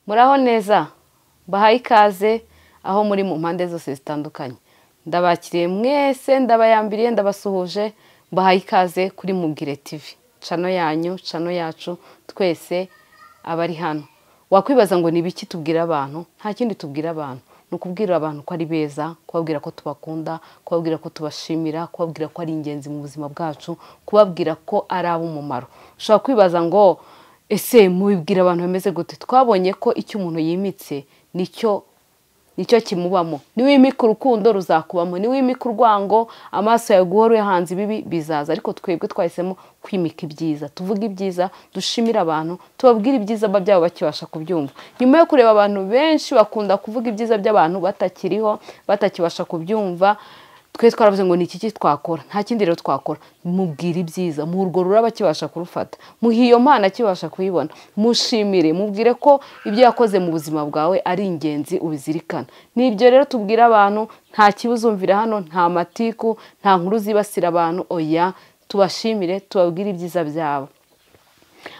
Muraho neza, bahaye ikaze aho muri mu mpande zose zitandukanye. Ndabakiriye mwese, ndabayambiriye, ndabasuhuje, bahaye ikaze kuri Mubwire TV. Chano yanyu, chano yacu, twese abari hano. Wakwibaza ngo ni biki tubwira abantu? Nta kindi tubwira abantu. Nukubwira abantu ko ari beza, kubabwira ko tubakunda, kubabwira ko tubashimira, kubabwira ko ari ingenzi mu buzima bwacu, kubabwira ko ari ab'umumaro. Ushobora kwibaza ngo ese mubibwira abantu bameze gute? Twabonye ko icyo umuntu yimitse nicyo kimubamo. Niwimika urukundo ruzakubamo, niwimika urwango amaso yawe guhora uyahanze ibibi bizaza. Ariko twebwe twahisemo kwimika ibyiza, tuvuga ibyiza, dushimira abantu, tubabwira ibyiza byabo bakibasha kubyumva. Nyuma yo kureba abantu benshi bakunda kuvuga ibyiza by'abantu batakiriho, batakibasha kubyumva, twe twaravuze ngo ni iki twakora? Nta kindi rero twakora. Mubwira ibyiza, muurwo ruraba kibasha kurufata, muhiyo mana kibasha kuyibona, mushimire, mubwire ko ibyo yakoze mu buzima bwawe ari ingenzi ubizirikana. Nibyo rero tubwira abantu, nta kibuzumvira hano, nta matiku, nta nkuru zibasira abantu, oya, tubashimire, tubabwire ibyiza byabo.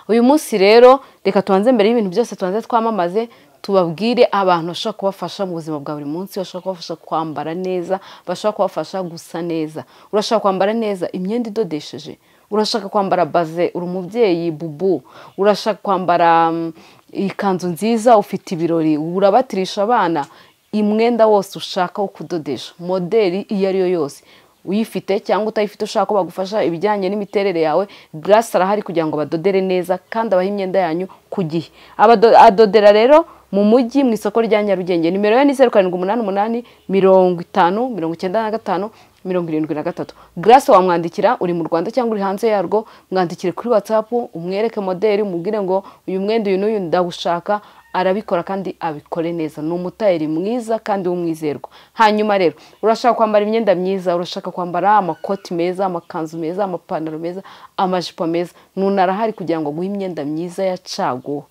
Uyu munsi rero reka tubanze mbere y'ibintu byose tubanze twamamaze, tubabwire abantu bashaka kubafasha mu buzima bwa buri munsi, bashaka kubafasha kwambara neza, bashaka kubafasha gusa neza. Urashaka kwambara neza imyenda idodesheje, urashaka kwambara baze, uri umubyeyi bubu, urashaka kwambara ikanzu nziza, ufite ibirori, urabatirisha abana, imwenda wose ushaka wo kudodesha, modeli iyo ari yo yose uyifite cyangwa utayifite, ushaka ko bagufasha ibijyanye n'imiterere yawe, Grace arahari kugira ngo badodere neza kandi abahe imyenda yanyu ku gihe. Adodera rero mu mujyi mu isoko rya Nyarugenge. Nimero ye ni 0788 50 95 73. Grace wamwandikira uri mu Rwanda cyangwa uri hanze yarwo, mwandikire kuri WhatsApp, umwereke modeli, umubwire ngo uyu mwenda uyu n'uyu ndawushaka, arabikora kandi abikore neza. Ni umutayeri mwiza kandi w'umwizerwa. Hanyuma rero urashaka kwambara imyenda myiza, urashaka kwambara amakoti meza, amakanzu meza, amapantaro meza, amajipo meza, nunarahari kugira ngo guha imyenda myiza ya cago.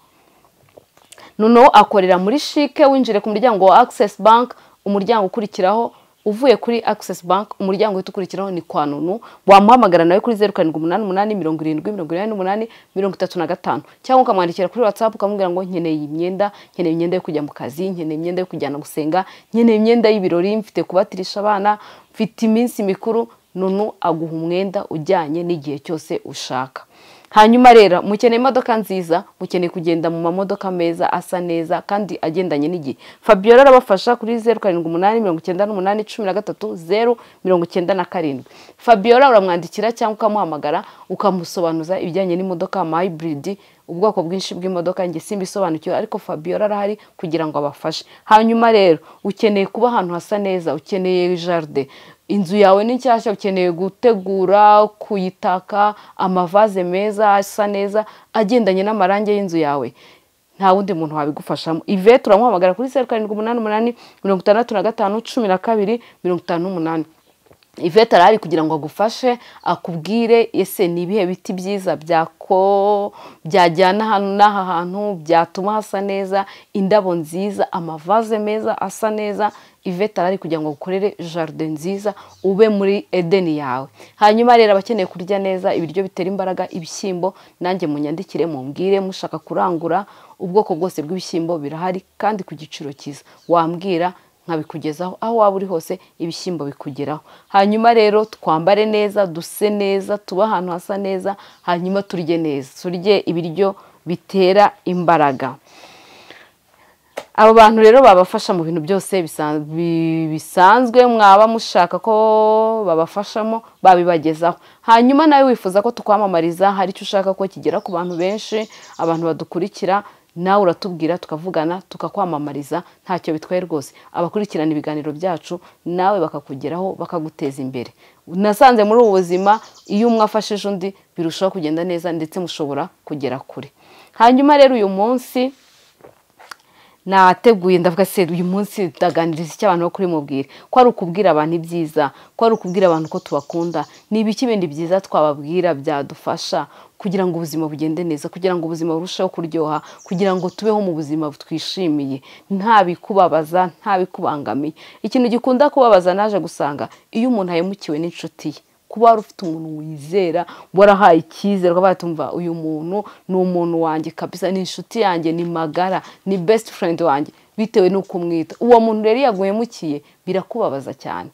Nuno akorera muri Chic, winjire ku muryango wa Access Bank, umuryango ukurikiraho uvuye kuri Access Bank, umuryango ukurikiraho ni kwa Nunu. Wamuhamagara nawe kuri 0788 70 cyangwa ukamwandikira kuri WhatsApp ukamubwira ngo nkeneye imyenda, nkeneye imyenda yo kujya mu kazi, nkeneye imyenda yo kujyana gusenga, nkeneye imyenda y'ibirori, mfite kubatirisha abana, mfite iminsi mikuru. Nunu aguha umwenda ujyanye n'igihe cyose ushaka. Hanyuma rero mukeneye imodoka nziza, mukeneye kugenda mu mamodoka meza asa neza kandi agendanye n'igihe. Fabiola arabafasha kuri 0788 Fabiola uramwandikira cyangwa ukamuhamagara ukamusobanuza ibijyanye n'imodoka hybrid, ubwoko bwinshi bw'imodoka nge simbisobanukiwe, ariko Fabiola arahari kugira ngo abafashe. Hanyuma rero ukeneye kuba ahantu hasa neza, ukeneye jardin, inzu yawe ni nshyashya, ukeneye gutegura, kuyitaka, amavaze meza asa neza agendanye n'amarangi y'inzu yawe, nta wundi muntu wabigufashamo. Yvette uramuhamagara kuri 0788 65 12 58. Yvette arahari kugira ngo agufashe, akubwire ese ni ibihe biti byiza byajyana hano n'aha hantu, byatuma hasa neza, indabo nziza, amavaze meza asa neza. Yvette arahari kugira ngo ukorere jardin nziza, ube muri Eden yawe. Hanyuma rero abakeneye kurya neza, ibiryo bitera imbaraga, ibishyimbo, nanjye munyandikire mumbwire mushaka kurangura ubwoko bwose bw'ibishyimbo birahari kandi ku giciro cyiza. Wambwira nkabikugezaho aho waba uri hose, ibishyimbo bikugeraho. Hanyuma rero twambare neza, duse neza, tuba ahantu hasa neza, hanyuma turye neza, turye ibiryo bitera imbaraga. Abo bantu rero babafasha mu bintu byose bisanzwe mwaba mushaka ko babafashamo, babibagezaho. Hanyuma nawe wifuza ko tukwamamariza, hari icyo ushaka ko kigera ku bantu benshi, abantu badukurikira, nawe uratubwira tukavugana tukakwamamariza, ntacyo bitwaye rwose. Abakurikirana ibiganiro byacu nawe bakakugeraho, bakaguteza imbere. Nasanze muri ubu buzima iyo umwe afashije undi birushaho kugenda neza ndetse mushobora kugera kure. Hanyuma rero uyu munsi nateguye ndavuga se uyu munsi ndaganiriza icyo abantu bakuri mubwire, ko ari ukubwira abantu ibyiza, ko ari ukubwira abantu ko tubakunda, niba ikibindi byiza twababwira byadufasha kugira ngo ubuzima bugende neza, kugira ngo ubuzima burusheho kuryoha, kugira ngo tubeho mu buzima twishimiye, nta bikubabaza, nta bikubangamiye. Ikintu gikunda kubabaza naje gusanga iyo umuntu ahemukiwe n'inshuti ye, kuba wari ufite umuntu wizera warahaye icyizere ukavuga ati umva uyu muntu ni umuntu wanjye kabisa, ni inshuti yanjye, ni magara, ni best friend wanjye, bitewe n'uko umwita. Uwo muntu rero yaguhemukiye birakubabaza cyane,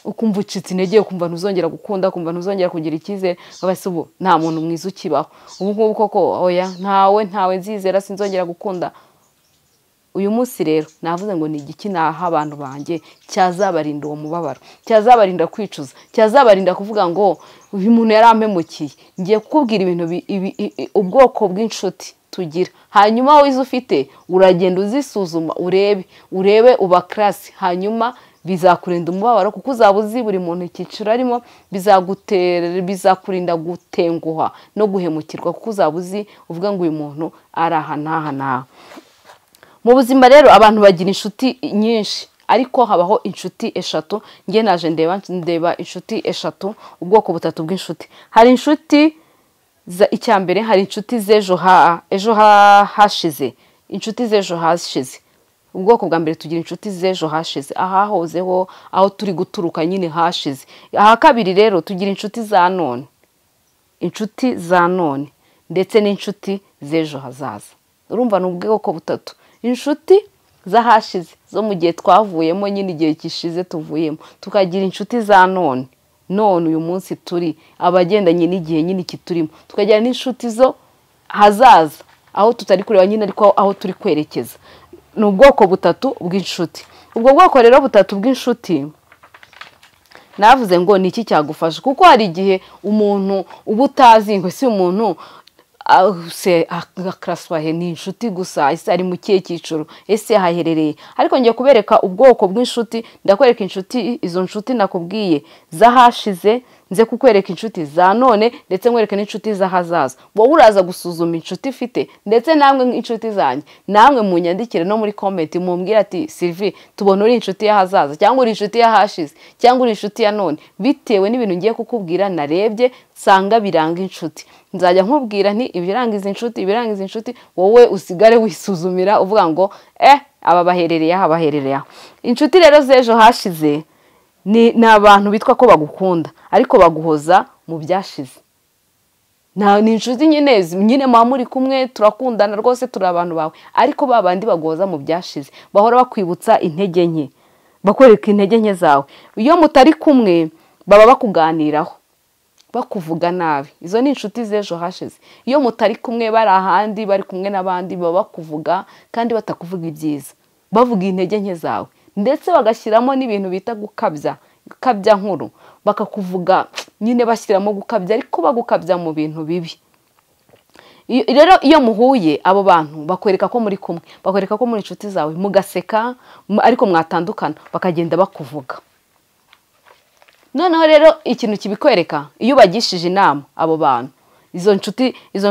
ukumva ucitse intege, ukumva ntuzongera gukunda, ukumva ntuzongera kugira icyizere, abase ubu nta muntu mwiza ukibaho, ubu ngubu koko oya ntawe nzizera, sinzongera gukunda. Uyu munsi rero navuze ngo ni igiki naha abantu banjye cyazabarinda uwo mubabaro, cyazabarinda kwicuza, cyazabarinda kuvuga ngo uyu muntu yarampemukiye. Ngiye kukubwira ibintu ubwoko bw'inshuti tugira, hanyuma wowe izo ufite uragenda uzisuzuma, urebe uba class, hanyuma bizakurinda umubabaro kuko uzaba uzi buri muntu icyiciro arimo, bizakurinda gutenguha no guhemukirwa kuko uzaba uzi uvuga ngo uyu muntu ari aha n'aha n'aha. Mu buzima rero abantu bagira inshuti nyinshi, ariko habaho inshuti eshatu. Ngiye naje ndeba inshuti eshatu, ubwoko butatu bw'inshuti. Hari inshuti icya mbere, hari inshuti z'ejo hashize, inshuti z'ejo hashize. Ubwoko bwa mbere tugira inshuti z'ejo hashize, ahahozeho, aho turi guturuka nyine hashize. Aha kabiri rero tugira inshuti za none, inshuti za none ndetse n'inshuti z'ejo hazaza. Urumva ni ubwoko butatu: inshuti z'ahashize zo mu gihe twavuyemo, nyine igihe kishize tuvuyemo. Tukagira inshuti za none uyu munsi turi, abagendanye n'igihe nyine kiturimo. Tukagira n'inshuti zo hazaza, aho tutari kureba nyine ariko aho turi kwerekeza. Ni ubwoko butatu bw'inshuti. Ubwo bwoko rero butatu bw'inshuti navuze ngo ni iki cyagufasha, kuko hari igihe umuntu uba utazi ngo si umuntu se akaraswahe ni inshuti gusa, ese ari mu kihe cyiciro, ese haherereye. Ariko ngiye kubereka ubwoko bw'inshuti, ndakwereka inshuti, izo nshuti nakubwiye zahashize, nze kukwereka inshuti za none ndetse nkwereke n'inshuti z'ahazaza. Wowe uraza gusuzuma inshuti ufite, ndetse namwe inshuti zanjye, namwe munyandikire no muri comment mumbwira ati Sylvie, tubona uri inshuti y'ahazaza cyangwa uri inshuti y'ahashize cyangwa uri inshuti ya none, bitewe n'ibintu ngiye kukubwira narebye sanga biranga inshuti. Nzajya nkubwira nti ibiranga izi inshuti, ibiranga izi inshuti, wowe usigare wisuzumira uvuga ngo aba baherereye aha, baherereye aha. Inshuti rero z'ejo hashize ni abantu bitwa ko bagukunda ariko baguhoza mu byashize. Ni inshuti nyine muba muri kumwe, turakundana rwose, turi abantu bawe, ariko babandi baguhoza mu byashize, bahora bakwibutsa intege nke, bakwereka intege nke zawe. Iyo mutari kumwe baba bakuganiraho, bakuvuga nabi. Izo ni inshuti z'ejo hashize. Iyo mutari kumwe bari ahandi, bari kumwe n'abandi, baba bakuvuga kandi batakuvuga ibyiza, bavuga intege nke zawe, ndetse bagashyiramo n'ibintu bita gukabya nkuru, bakakuvuga nyine bashyiramo gukabya, ariko bagukabya mu bintu bibi. Rero iyo muhuye abo bantu bakwereka ko muri kumwe, bakwereka ko muri inshuti zawe, mugaseka ariko mwatandukana bakagenda bakuvuga. Noneho rero ikintu kibikwereka, iyo bagishije inama abo bantu, izo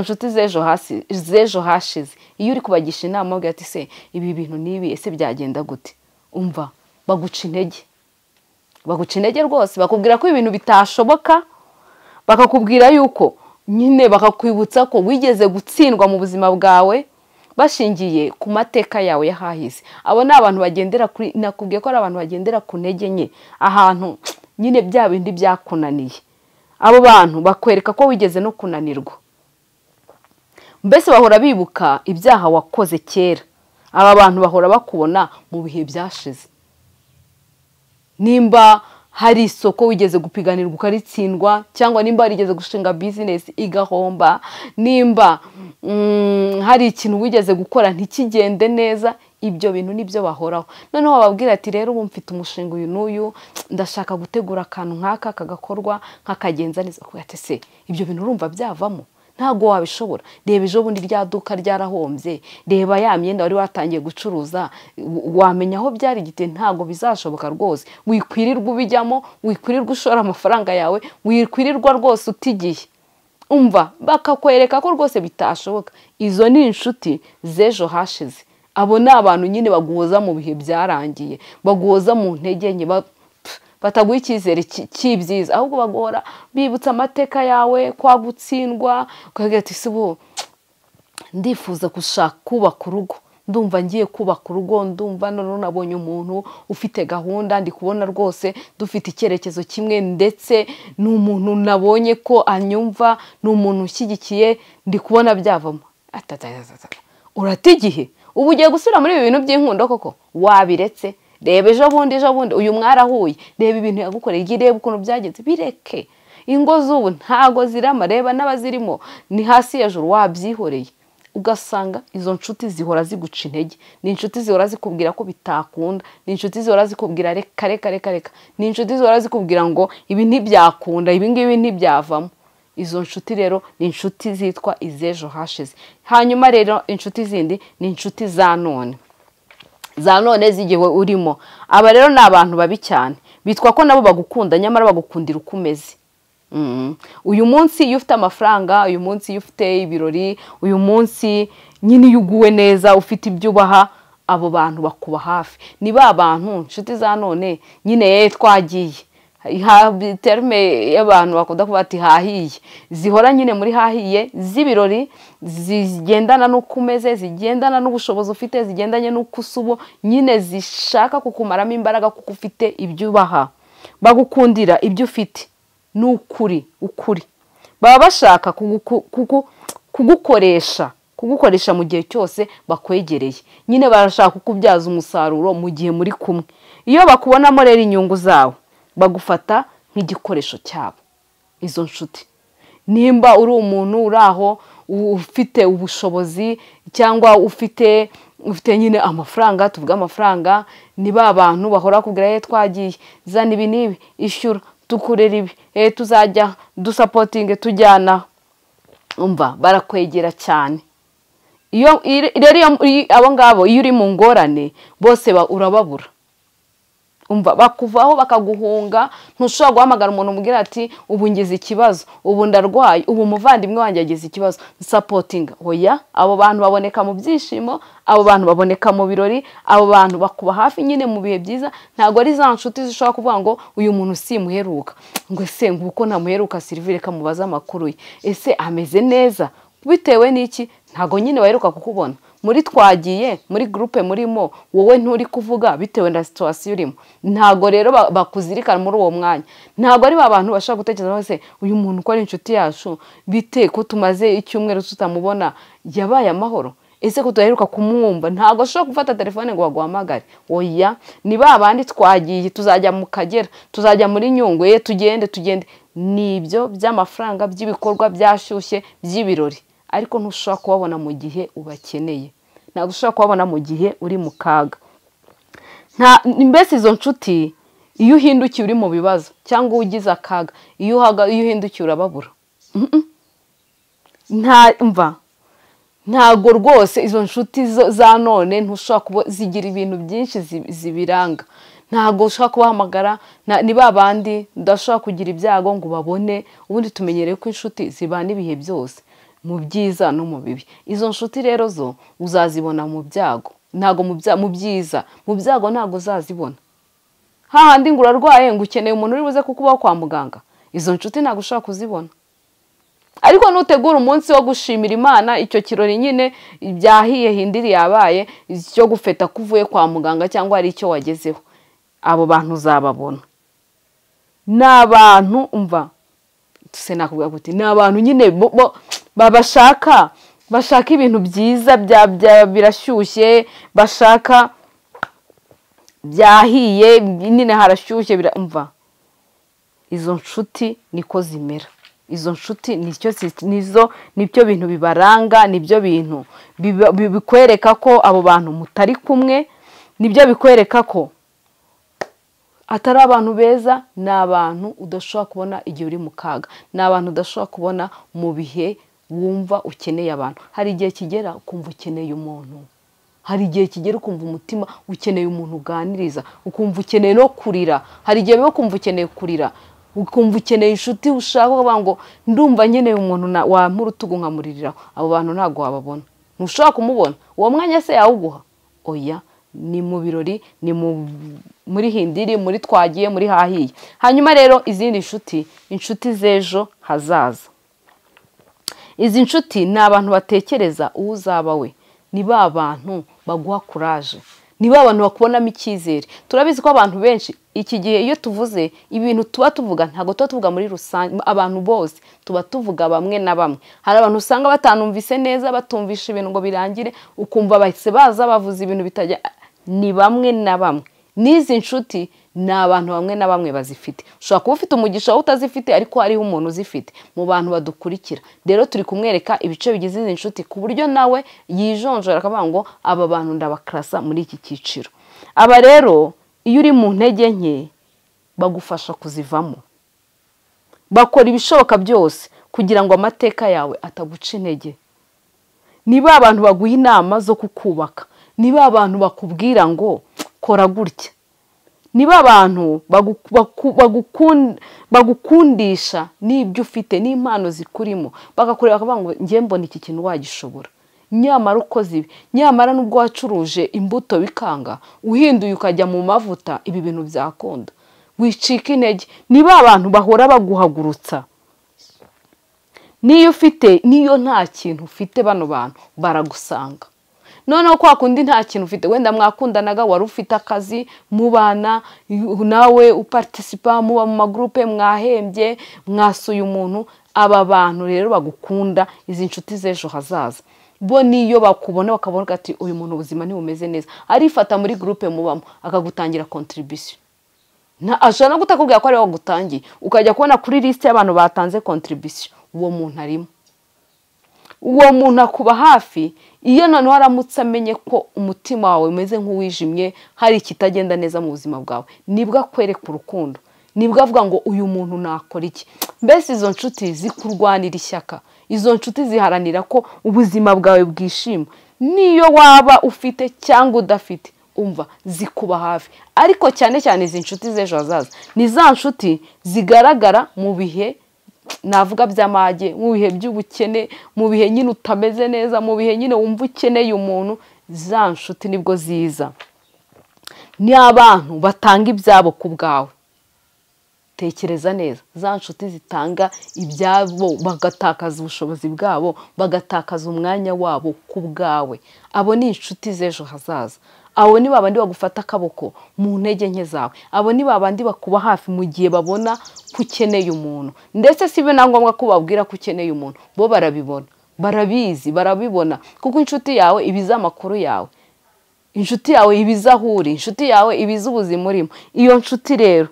nshuti z'ejo hashize, iyo uri kubagisha inama ugira ati se ibi bintu nibi, ese byagenda gute, umva baguca intege rwose, bakubwira ko ibintu bitashoboka, bakakubwira yuko nyine, bakakwibutsa ko wigeze gutsindwa mu buzima bwawe bashingiye ku mateka yawe y'ahahise. Abo ni abantu bagendera kuri, nakubwiye ko ari abantu bagendera ku ntege nke, ahantu nyine bya bindi byakunaniye. Abo bantu bakwereka ko wigeze no kunanirwa, mbese bahora bibuka ibyaha wakoze kera. Aba bantu bahora bakubona mu bihe byashize. Nimba hari isoko wigeze gupiganirwa ukaritsindwa, cyangwa nimba warigeze gushinga business igahomba, nimba hari ikintu wigeze gukora ntikigende neza, ibyo bintu nibyo bahoraho. Noneho bababwira ati rero ubu mfite umushinga uyu n'uyu, ndashaka gutegura akantu nk'aka kagakorwa nk'akagenza neza. Kuko ati se ibyo bintu urumva byavamo? Ntago wabishobora. Reba ejo bundi rya duka ryarahombye, reba ya myenda wari watangiye gucuruza, wamenya aho byari gite. Ntago bizashoboka rwose. Wikwirirwa ubijyamo, wikwirirwa ushora amafaranga yawe, wikwirirwa rwose utigiye. Umva, bakakwereka ko rwose bitashoboka. Izo ni inshuti z'ejo hashize. Abo ni abantu nyine baguhoza mu bihe byarangiye, baguhoza mu ntege nke, bataguha icyizere cy'ibyiza, ahubwo bagora bibutsa amateka yawe, kwa gutsindwa, ukagira ati sibo ndifuza gushaka kubaka urugo, ndumva ngiye kubaka urugo, ndumva none nabonye umuntu ufite gahunda, ndi kubona rwose dufite icyerekezo kimwe, ndetse n'umuntu nabonye ko anyumva, n'umuntu ushyigikiye, ndi kubona byavamo. Urata igihe ubu ugiye gusubira muri ibi bintu by'inkundo koko? Wabiretse. Reba ejo bundi uyu mwarahuye, reba ibintu yagukoreye, reba ukuntu byagenze, bireke. Ingo z'ubu ntago zirama, reba n'abazirimo ni hasi hejuru, wabyihoreye. Ugasanga izo nshuti zihora ziguca intege, ni inshuti zihora zikubwira ko bitakunda, ni inshuti zihora zikubwira reka, ni inshuti zihora zikubwira ngo ibi ntibyakunda, ibi ngibi ntibyavamo. Izo nshuti rero ni inshuti zitwa izejo hashize. Hanyuma rero inshuti zindi ni inshuti za none. Za none zigihe urimo. Aba rero ni abantu babi cyane. Bitwa ko nabo bagukunda, nyamara bagukundira uko umeze. Uyu munsi iyo ufite amafaranga, uyu munsi iyo ufite ibirori, uyu munsi nyine iyo uguwe neza, ufite ibyo ubaha, abo bantu bakuba hafi. Ni ba bantu inshuti za none nyine twagiye. Terme y'abantu bakunda kuba ati hahiye, zihora nyine muri hahiye z'ibirori, zigendana n'uko umeze, zigendana n'ubushobozi ufite, zigendanye n'uko usubo, nyine zishaka kukumaramo imbaraga kuko ufite ibyo ubaha. Bagukundira ibyo ufite n'ukuri. Baba bashaka kugukoresha mu gihe cyose bakwegereye. Nyine barashaka kukubyaza umusaruro mu gihe muri kumwe. Iyo bakubonamo rero inyungu zawe, bagufata nk'igikoresho cyabo. Izo nshuti, nimba uri umuntu uraho ufite ubushobozi cyangwa ufite nyine amafaranga, tuvuga amafaranga, ni ba bantu bahora kubwira twagiye, zana ibi nibi, ishyura, tukurera ibi, tuzajya dusapotinge, tujyana. Umva, barakwegera cyane. Rero abo ngabo iyo uri mu ngorane bose urababura. Umva, bakuvaho bakaguhunga. Ntushobora guhamagara umuntu umubwira ati ubu ngize ikibazo, ubu ndarwaye, ubu umuvandimwe wanjye yagize ikibazo, sapotinga. Oya, abo bantu baboneka mu byishimo, abo bantu baboneka mu birori, abo bantu bakuba hafi nyine mu bihe byiza. Ntabwo ari za nshuti zishobora kuvuga ngo uyu muntu simuheruka, ngo ese nguko ntamuheruka Sylvie reka mubaza amakuru ye, ese ameze neza, bitewe n'iki? Ntabwo nyine waheruka kukubona. Muri twagiye, muri groupe murimo, wowe nturi kuvuga bitewe na situation urimo. Ntago rero bakuzirikana muri uwo mwanya. Ntago ari abantu bashaka gutekereza bose uyu muntu uko ari inshuti yacu, bite ko tumaze icyumweru tutamubona, yabaye amahoro, ese ko tuheruka kumwumva. Ntago ashobora gufata telefone ngo baguhamagare. Oya, ni ba bandi twagiye, tuzajya mu Kagera, tuzajya muri Nyungwe, tugende. Nibyo by'amafaranga, by'ibikorwa byashyushye, by'ibirori. Ariko ntushobora kubabona mu gihe ubakeneye, ntabwo ushobora kubabona mu gihe uri mu kaga. Mbese izo nshuti iyo uhindukiye uri mu bibazo cyangwa ugize akaga, iyo uhindukiye urababura. Ntago rwose izo nshuti za none ntushobora kuba zigira ibintu byinshi zibiranga. Ntago ushobora kubahamagara, ni ba bandi udashobora kugira ibyago ngo babone. Ubundi tumenyereye ko inshuti zibana ibihe byose, mu byiza no mu bibi. Izo nshuti rero zo uzazibona mu byago, ntago mu byiza. Mu byago ntago uzazibona. Hahandi ngo urarwaye ngo ukeneye umuntu uri buze kukubaho kwa muganga, izo nshuti ntago ushobora kuzibona. Ariko nutegura umunsi wo gushimira Imana, icyo kirori nyine byahiye hindiri yabaye, cyo gufeta kuvuye kwa muganga cyangwa ari icyo wagezeho, abo bantu uzababona. N'abantu umva, tuse nakubwira kuti ni abantu nyine bashaka ibintu byiza, birashyushye, bashaka byahiye, nyine harashyushye, umva. Izo nshuti niko zimera. Izo nshuti nibyo bintu bibaranga, nibyo bintu bikwereka ko abo bantu mutari kumwe, nibyo bikwereka ko atari abantu beza. Ni abantu udashobora kubona igihe uri mu kaga, ni abantu udashobora kubona mu bihe wumva ukeneye abantu. Hari igihe kigera ukumva ukeneye umuntu, hari igihe kigera ukumva umutima ukeneye umuntu uganiriza, ukumva ukeneye no kurira. Hari igihe biba ukumva ukeneye kurira, ukumva ukeneye inshuti ushaka kuvuga ngo ndumva nkeneye umuntu wampa urutugu nkamuririraho. Abo bantu ntago wababona, ntushobora kumubona. Uwo mwanya se yawuguha? Oya, ni mu birori, ni muri hindiri, muri twagiye, muri hahiye. Hanyuma rero izindi nshuti, inshuti z'ejo hazaza. Izi nshuti ni abantu batekereza uwo uzaba we. Ni ba bantu baguha courage, niba abantu bakubonamo icyizere. Turabizi ko abantu benshi iki gihe iyo tuvuze ibintu tuba tuvuga ntago tuvuga muri rusange abantu bose, tuba tuvuga bamwe na bamwe. Hari abantu usanga batanumvise neza, batumvisha ibintu ngo birangire, ukumva bahise baza bavuza ibintu bitajya. Ni bamwe na bamwe. N'izi nshuti ni abantu bamwe na bamwe bazifite. Ushobora kuba ufite umugisha utazifite, ariko hariho umuntu uzifite mu bantu badukurikira. Rero turi kumwereka ibice bigize izi nshuti ku buryo nawe yijonjora akavuga ngo aba bantu ndabaklasa muri iki cyiciro. Aba rero iyo uri mu ntege nke bagufasha kuzivamo, bakora ibishoboka byose kugira ngo amateka yawe ataguca intege. Niba abantu baguha inama zo kukubaka, niba abantu bakubwira ngo kora gutya, niba abantu bagukundisha n'ibyo ufite n'impano zikurimo, bagakureba bakavuga ngo njye mbona iki kintu wagishobora, nyamara ukoze ibi, nyamara nubwo wacuruje imbuto bikanga, uhinduye ukajya mu mavuta, ibi bintu byakunda, wicika intege. Niba abantu bahora baguhagurutsa, niyo nta kintu ufite, bano bantu baragusanga. Noneho kwa kundi nta kintu ufite, wenda mwakundanaga, wari ufite akazi, mubana, nawe uparticipa, muba mu magroupe, mwahembye, mwasuye umuntu. Aba bantu rero bagukunda, izi nshuti z'ejo hazaza, bo niyo bakubona bakabona ati uyu muntu ubuzima ntibumeze neza, arifata muri groupe mubamo akagutangira contribution. Ashobora no kutakubwira ko ari wowe wagutangiye, ukajya kubona kuri liste y'abantu batanze contribution, uwo muntu arimo. Uwo muntu akuba hafi iyo noneho aramutse amenye ko umutima wawe umeze nk'uwijimye, hari ikitagenda neza mu buzima bwawe, nibwo akwereka urukundo, nibwo avuga ngo uyu muntu nakora iki. Mbese izo nshuti zikurwanira ishyaka, izo nshuti ziharanira ko ubuzima bwawe bwishima. Niyo waba ufite cyangwa udafite, umva zikuba hafi. Ariko cyane cyane izi nshuti z'ejo hazaza ni za nshuti zigaragara mu bihe navuga by'amage, mu bihe by'ubukene, mu bihe nyine utameze neza, mu bihe nyine wumva ukeneye umuntu. Za nshuti nibwo ziza. Ni abantu batanga ibyabo ku bwawe. Tekereza neza, za nshuti zitanga ibyabo bagatakaza ubushobozi bwabo, bagatakaza umwanya wabo ku bwawe. Abo ni inshuti z'ejo hazaza. Abo ni babandi bagufata akaboko mu ntege nke zawe. Abo ni babandi bakuba hafi mu gihe babona ko ukeneye umuntu. Ndetse si biba na ngombwa ko babwira ko ukeneye umuntu, bo barabibona, barabizi, barabibona, kuko inshuti yawe ibiza amakuru yawe, inshuti yawe ibiza aho uri, inshuti yawe ibiza ubuzima urimo. Iyo nshuti rero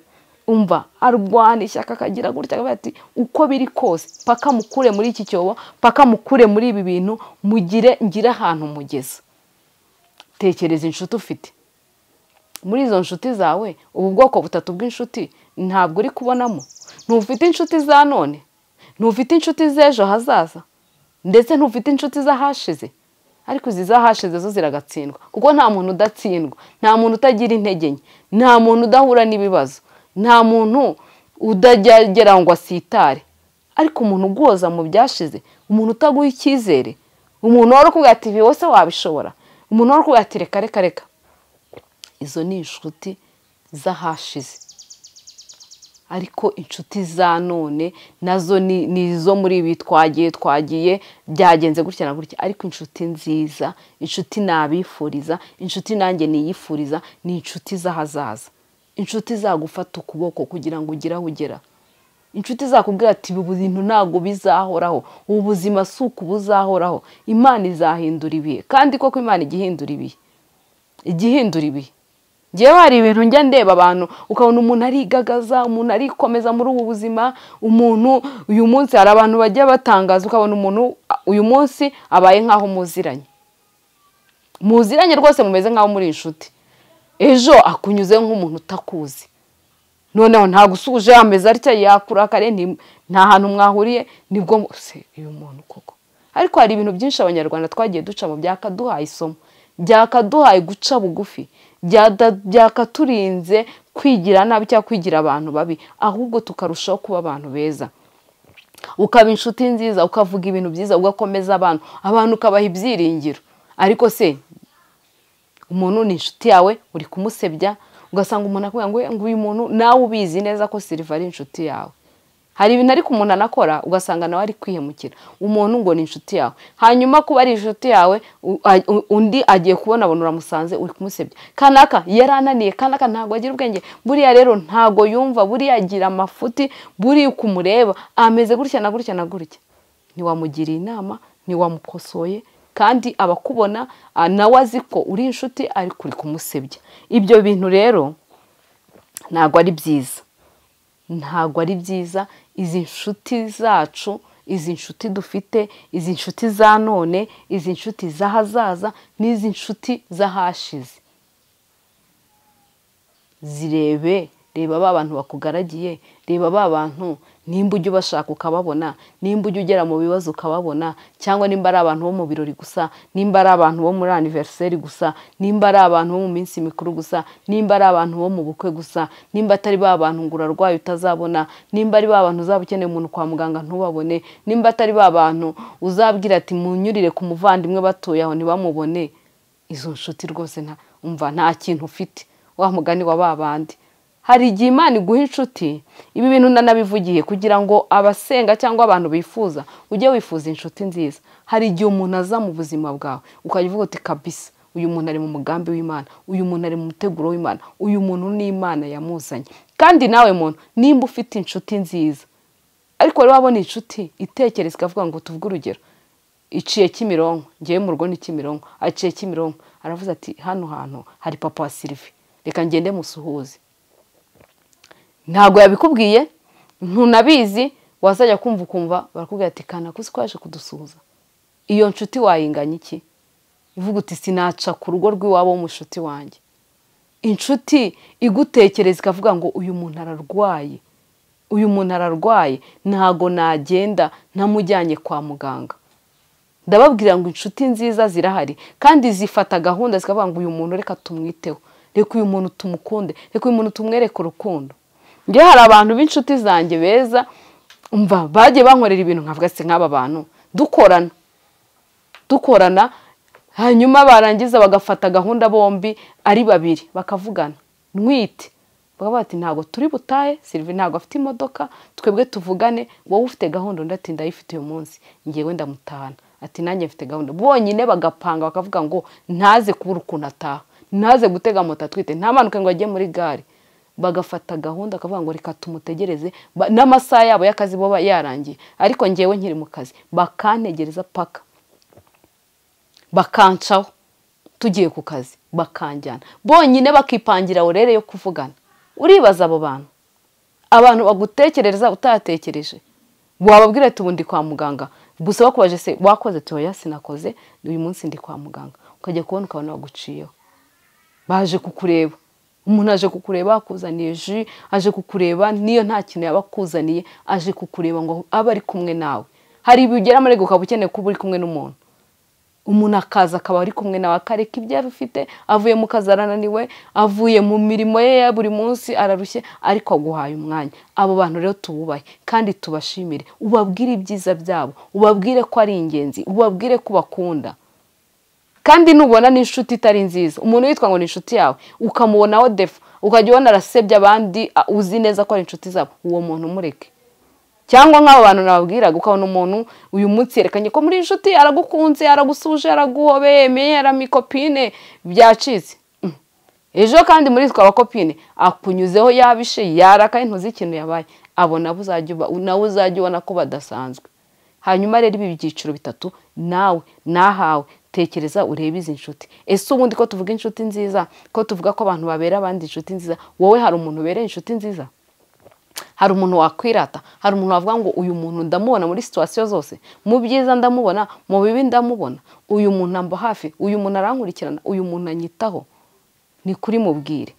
umva arwana ishyaka akagira gutya ati uko biri kose paka mukure muri iki cyobo, paka mukure muri ibi bintu, ngira ahantu mugeza. Tekereza inshuti ufite. Muri izo nshuti zawe, ubu bwoko butatu bw'inshuti ntabwo uri kubonamo. Ntufite inshuti za none, ntufite inshuti z'ejo hazaza, ndetse ntufite inshuti z'ahashize. Ariko izi z'ahashize zo ziragatsindwa, kuko nta muntu udatsindwa, nta muntu utagira intege nke, nta muntu udahura n'ibibazo, nta muntu udagera ngo asitare. Ariko umuntu ugoza mu byashize, umuntu utaguha icyizere, umuntu wari ukubwira ati ibi wose wabishobora, umuntu wari ukubwira ati reka reka. Izo ni inshuti z'ahashize. Ariko inshuti za none nazo ni izo muri ibi twagiye byagenze gutya na gutya. Ariko inshuti nziza, inshuti nabifuriza, inshuti nanjye niyifuriza, ni inshuti z'ahazaza. Inshuti zagufata ukuboko kugira ngo ugire aho ugera. Inshuti zakubwira ati ubu bintu ntabwo bizahoraho, ubu buzima si uku buzahoraho, Imana izahindura ibihe. Kandi koko Imana igihindura ibihe. Ngewe hari ibintu njya ndeba abantu ukabona umuntu arigagaza, umuntu arikomeza muri ubu buzima, umuntu uyu munsi hari abantu bagiye batangaza, ukabona umuntu uyu munsi abaye nkaho muziranye rwose, mumeze nkaho muri inshuti. Ejo akunyuze nk'umuntu utakuzi, noneho ntagusuje ameze atya yakurakare, nta hantu mwahuriye, nibwo se uyu muntu koko. Ariko hari ibintu byinshi abanyarwanda twagiye duca mu byakaduhaye isomo, byakaduhaye guca bugufi, byakaturinze kwigira nabi cyangwa kwigira abantu babi, ahubwo tukarushaho kuba abantu beza. Ukaba inshuti nziza, ukavuga ibintu byiza, ugakomeza abantu ukabaha ibyiringiro. Ariko se umuntu ni inshuti yawe, uri kumusebya, ugasanga umuntu akubwira ngo uyu muntu nawe ubizi neza ko Silva ari inshuti yawe. hari ibintu ariko umuntu anakora ugasanga nawe ari kwihemukira. Umuntu ngo ni inshuti yawe, hanyuma kuba ari inshuti yawe undi agiye kubona abona uramusanze uri kumusebya. Kanaka yarananiye, kanaka ntago agira ubwenge, buriya rero ntago yumva, buriya agira amafuti, buriya kumureba ameze gutya na gutya na gutya. Ntiwamugiriye inama, ntiwamukosoye, kandi abakubona nawe azi ko uri inshuti ari kuri kumusebya. Ibyo bintu rero ntago ari byiza, ntago ari byiza. Izi nshuti zacu, izi nshuti dufite, izi nshuti za none, izi nshuti z'ahazaza n'izi nshuti z'ahashize, zirebe, reba ba bantu bakugaragiye, reba ba bantu nimba ujya ubashaka ukababona, nimba ujya ugera mu bibazo ukababona, cyangwa nimba ari abantu bo mu birori gusa, nimba ari abantu bo muri anniversaire gusa, nimba ari abantu bo mu minsi mikuru gusa, nimba ari abantu bo mu bukwe gusa, nimba atari ba bantu ngo urarwaye utazabona, nimba ari ba bantu uzaba ukeneye umuntu kwa muganga ntubabone, nimba atari ba bantu uzabwira ati munyurire ku muvandimwe batuye aho ntibamubone. Izo nshuti rwose nta kintu ufite, wa mugani wa ba bandi. Hari igihe Imana iguha inshuti, ibi bintu nanabivugiye kugira ngo abasenga cyangwa abantu bifuza ujye wifuza inshuti nziza. Hari igihe umuntu aza mu buzima bwawe ukavuga uti kabisa uyu muntu ari mu mugambi w'Imana, uyu muntu ari mu muteguro w'Imana, uyu muntu ni Imana yamuzanye. Kandi nawe muntu nimba ufite inshuti nziza, ariko rero wabona inshuti itekereza ikavuga ngo tuvuge urugero, iciye Kimironko, ngiye mu rugo ni Kimironko, aciye Kimironko, aravuze ati hano hantu hari papa wa Sylvie, reka ngende musuhuze. Ntago yabikubwiye, ntunabizi, wazajya kumva barakubwira ati kana kuzi kwaje kudusuhuza. Iyo nshuti wayinganya iki? Ivuga uti sinaca ku rugo rw'iwabo w'umushuti wanjye. Inshuti igutekereza ikavuga ngo uyu muntu ararwaye, uyu muntu ararwaye, ntago nagenda ntamujyanye kwa muganga. Ndababwira ngo inshuti nziza zirahari, kandi zifata gahunda zikavuga ngo uyu muntu reka tumwiteho, reka uyu muntu tumukunde, reka uyu muntu tumwereke urukundo. Ngiye hari abantu b'inshuti zanjye beza, umva bagiye bankorera ibintu nkavuga se nk'aba bantu dukorana, hanyuma barangiza bagafata gahunda bombi ari babiri bakavugana ntwite, bakavuga ati ntago turi butahe, Sylvie ntago afite imodoka, twebwe tuvugane, wowe ufite gahunda undi ati ndayifite uyu munsi, ngiye ndamutahana, ati nanjye mfite gahunda. Bonyine bagapanga bakavuga ngo ntaze kubura ukuntu ataha, ntaze gutega moto atwite, nta manuke ngo ajye muri gare. Bagafata gahunda akavuga ngo reka tumutegereze, n'amasaha yabo y'akazi bo yarangiye, ariko ngewe nkiri mu kazi bakantegereza paka bakancaho tugiye ku kazi bakanjyana, bonyine bakipangira urere yo kuvugana. Uribaza abo bantu, abantu bagutekerereza utatekereje, wababwira ati ubundi kwa muganga, gusa bakubaje se wakoze toya sinakoze, uyu munsi ndi kwa muganga, ukajya kubona ukabona baguciyeho, baje kukureba. Umuntu aje kukureba akuzaniye ji, aje kukureba niyo nta kintu yabakuzaniye, aje kukureba ngo abe ari kumwe nawe. Hari ibigera muri ukaba ukeneye kuba uri kumwe n'umuntu, umuntu akaza akaba ari kumwe nawe, akareka ibyo afite, avuye mu kazi arananiwe, avuye mu mirimo ye ya buri munsi ararushye, ariko aguhaye umwanya. Abo bantu rero tububahe kandi tubashimire, ubabwire ibyiza byabo, ubabwire ko ari ingenzi, ubabwire ko bakunda. Kandi nubona n'inshuti itari nziza, umuntu witwa ngo ni inshuti yawe ukamubonaho defo, ukajya ubona arasebya abandi uzi neza ko ari inshuti zabo, uwo muntu umureke. Cyangwa nk'abo bantu nababwiraga, ukabona umuntu uyu munsi yerekanye ko muri inshuti, aragukunze, aragusuje, araguhobeye, mera mikopine byacitse, ejo kandi muri twa bakopine akunyuzeho yabishe yarakaye ntuzi ikintu yabaye, abo nawe uzajya ubona ko badasanzwe. Hanyuma rero ibi byiciro bitatu nawe nahawe, tekereza urebe izi nshuti. Ese ubundi ko tuvuga inshuti nziza, ko tuvuga ko abantu babera abandi inshuti nziza, wowe hari umuntu ubereye inshuti nziza? Hari umuntu wakwirata? Hari umuntu wavuga ngo uyu muntu ndamubona muri situation zose, mu byiza ndamubona, mu bibi ndamubona, uyu muntu amba hafi, uyu muntu arankurikirana, uyu muntu anyitaho? Ni kuri mubwire,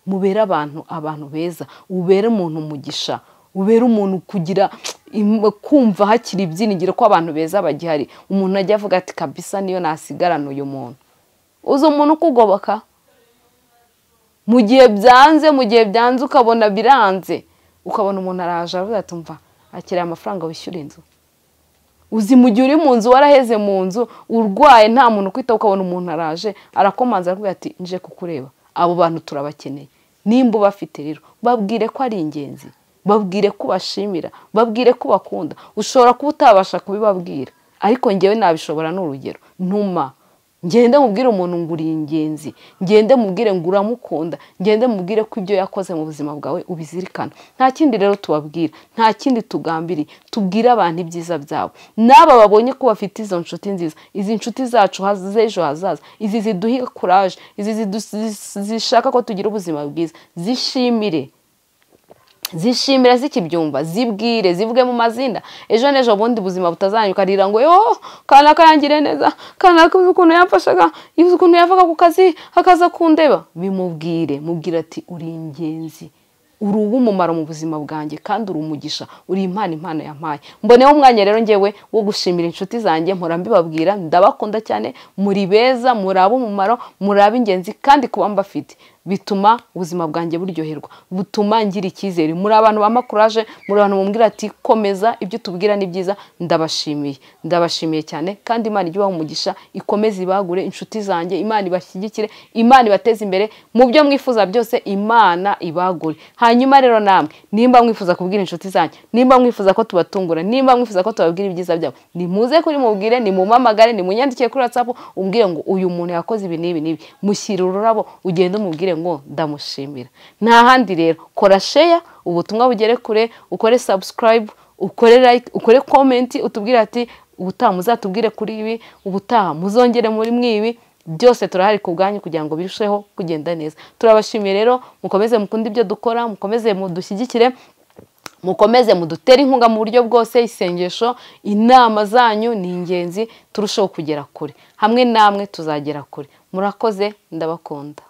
mubera abantu beza, ubere umuntu umugisha, ubere umuntu kugira kumva hakiri ibyiringiro ko abantu beza bagihari. Umuntu ajya avuga ati kabisa niyo nasigarana uyu muntu. Uzi umuntu ukugoboka mu gihe byanze, ukabona biranze, ukabona umuntu araje aravuga ati umva akiriye amafaranga wishyura inzu. Uzi mu gihe uri mu nzu waraheze mu nzu urwaye nta muntu kwita, ukabona umuntu araje arakomanza aravuga ati nje kukureba. Abo bantu turabakeneye. Nimba ubafite rero babwire ko ari ingenzi, babwire ko bashimira, babwire ko bakunda. Ushobora kuba utabasha kubibabwira, ariko njyewe nabishobora. n'urugero ntuma ngende mubwire umuntu ngo uri ingenzi, ngende mubwire ngo uramukunda, ngende mubwire ko ibyo yakoze mu buzima bwawe ubizirikana. Nta kindi rero tubabwira, nta kindi tugambiriye, tubwire abantu ibyiza byabo. N'aba babonye ko bafite izo nshuti nziza, izi nshuti zacu z'ejo hazaza, izi ziduha courage, izi zishaka ko tugira ubuzima bwiza, zishimire, zishimira zikibyumva, zibwire, zivuge mu mazina. Ejo n'ejo bundi buzima butazanyuka arira ngo yo kanaka yangire neza, kanaka ukuntu yamfashaga, ukuntu yavaga ku kazi akaza kundeba. Bimubwire, mubwire ati uri ingenzi, uri uw'umumaro mu buzima bwanjye, kandi uri umugisha, uri impano yampaye. Mboneho umwanya rero njyewe wo gushimira inshuti zanjye, mpora mbibabwira, ndabakunda cyane, muri beza, muri ab'umumaro, muri ab'ingenzi, kandi kuba mbafite bituma ubuzima bwanjye buryoherwa, butuma ngira icyizere. Muri abantu bampa courage, muri abantu mumbwira ati komeza, ibyo tubwira ni byiza. Ndabashimiye cyane, kandi Imana ijye ibaha umugisha, ikomeze ibagure inshuti zanjye, Imana ibashyigikire, Imana ibateze imbere mu byo mwifuza byose, Imana ibagure. Hanyuma rero namwe nimba mwifuza kubwira inshuti zanjye, nimba mwifuza ko tubatungura, nimba mwifuza ko tubabwira ibyiza byabo, nimuze kuri mubwire, nimumamagare, nimunyandikiye kuri WhatsApp, umbwire ngo uyu muntu yakoze ibi n'ibi, mushyira ururabo, ugende umubwire ngo ndamushimira. Nta handi rero, kora share ubutumwa bugere kure, ukore subscribe, ukore like, ukore comment, utubwire ati ubutaha muzatubwire kuri ibi, ubutaha muzongere muri mwibi. Byose turahari ku bwanyu kugira ngo birusheho kugenda neza. Turabashimiye rero, mukomeze mukunde ibyo dukora, mukomeze mudushyigikire, mukomeze mudutere inkunga mu buryo bwose. Isengesho, inama zanyu ni ingenzi, turusheho kugera kure. Hamwe namwe tuzagera kure. Murakoze, ndabakunda.